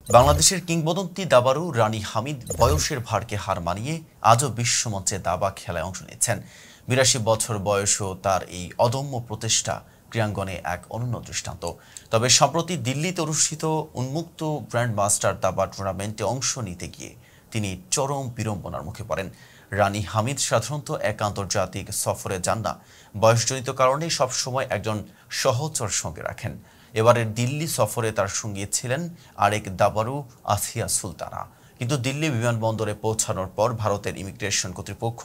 বাংলাদেশের কিংবদন্তি দাবাড়ু রানী হামিদ বয়সের ভারকে হার মানিয়ে আজও বিশ্বমঞ্চে দাবা খেলায় অংশ নিচ্ছেন। ৮২ বছর বয়সেও তার এই অদম্য প্রচেষ্টা ক্রীড়াঙ্গনে এক অনন্য দৃষ্টান্ত। তবে সম্প্রতি দিল্লিতে অনুষ্ঠিত উন্মুক্ত গ্র্যান্ডমাস্টার দাবা টুর্নামেন্টে অংশ নিতে গিয়ে তিনি চরম বিড়ম্বনার মুখে পড়েন। রানী হামিদ সাধারণত এক আন্তর্জাতিক সফরে যান না, বয়সজনিত কারণে সবসময় একজন সহচর সঙ্গে রাখেন। এবারের দিল্লি সফরে তার সঙ্গে ছিলেন আরেক দাবাড়ু আসিয়া সুলতানা। কিন্তু দিল্লি বিমানবন্দরে পৌঁছানোর পর ভারতের ইমিগ্রেশন কর্তৃপক্ষ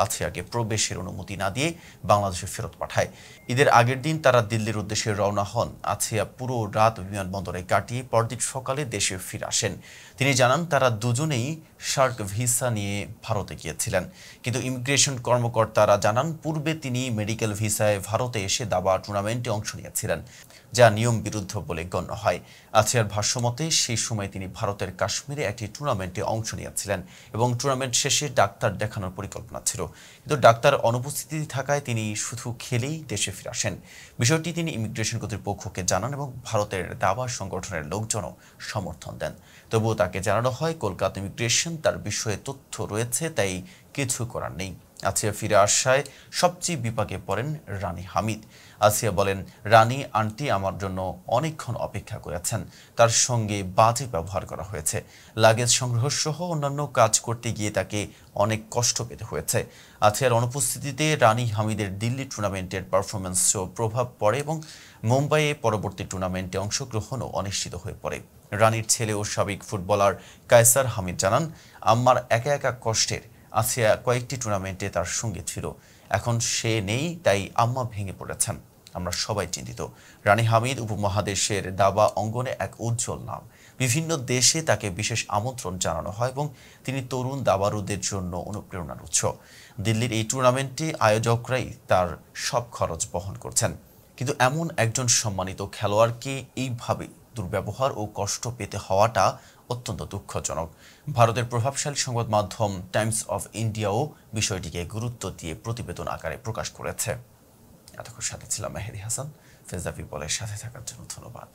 আসিয়াকে প্রবেশের অনুমতি না দিয়ে বাংলাদেশে ফেরত পাঠায়। ঈদের আগের দিন তারা দিল্লির উদ্দেশ্যে রওনা হন। আসিয়া পুরো রাত বিমানবন্দরে কাটিয়ে পরদিন সকালে দেশে ফিরে আসেন। তিনি জানান তারা দুজনেই শার্ক ভিসা নিয়ে ভারতে গিয়েছিলেন, কিন্তু ইমিগ্রেশন কর্মকর্তারা জানান পূর্বে তিনি মেডিকেল ভিসায় ভারতে এসে দাবা টুর্নামেন্টে অংশ নিয়েছিলেন, যা নিয়ম বিরুদ্ধ বলে গণ্য হয়। আসিয়ার ভাষ্যমতে সেই সময় তিনি ভারতের কাশ্মীরে একটি টুর্নামেন্টে অংশ নিয়েছিলেন এবং টুর্নামেন্ট শেষে ডাক্তার দেখানোর পরিকল্পনা ছিল, কিন্তু ডাক্তার অনুপস্থিতি থাকায় তিনি শুধু খেলেই দেশে ফিরে আসেন। বিষয়টি তিনি ইমিগ্রেশন কর্তৃপক্ষকে জানান এবং ভারতের দাবা সংগঠনের লোকজনও সমর্থন দেন। তবুও তাকে জানানো হয় কলকাতা ইমিগ্রেশন তার বিষয়ে তথ্য রয়েছে, তাই কিছু করার নেই। আসিয়া ফিরে আসায় সবচেয়ে বিপাকে পড়েন রানী হামিদ। আসিয়া বলেন, রানী আন্টি আমার জন্য অনেকক্ষণ অপেক্ষা করেছেন, তার সঙ্গে বাজে ব্যবহার করা হয়েছে। লাগেজ সংগ্রহ সহ অন্যান্য কাজ করতে গিয়ে তাকে অনেক কষ্ট পেতে হয়েছে। আসিয়ার অনুপস্থিতিতে রানী হামিদের দিল্লি টুর্নামেন্টের পারফরমেন্সেও প্রভাব পড়ে এবং মুম্বাইয়ে পরবর্তী টুর্নামেন্টে অংশগ্রহণও অনিশ্চিত হয়ে পড়ে। রানীর ছেলে ও সাবেক ফুটবলার কায়সার হামিদ জানান, আম্মার একা একা কষ্টের। আসিয়া কয়েকটি টুর্নামেন্টে তার সঙ্গে ছিল, এখন সে নেই, তাই আম্মা ভেঙে পড়েছেন। আমরা সবাই চিন্তিত। রানী হামিদ উপমহাদেশের দাবা অঙ্গনে এক উজ্জ্বল নাম। বিভিন্ন দেশে তাকে বিশেষ আমন্ত্রণ জানানো হয় এবং তিনি তরুণ দাবাড়ুদের জন্য অনুপ্রেরণার উৎস। দিল্লির এই টুর্নামেন্টে আয়োজকরাই তার সব খরচ বহন করছেন, কিন্তু এমন একজন সম্মানিত খেলোয়াড়কে এইভাবে দুর্ব্যবহার ও কষ্ট পেতে হওয়াটা অত্যন্ত দুঃখজনক। ভারতের প্রভাবশালী সংবাদ মাধ্যম টাইমস অফ ইন্ডিয়াও বিষয়টিকে গুরুত্ব দিয়ে প্রতিবেদন আকারে প্রকাশ করেছে। এতক্ষণ সাথে ছিলাম মেহেদী হাসান। ফেজা পিপলের সাথে থাকার জন্য ধন্যবাদ।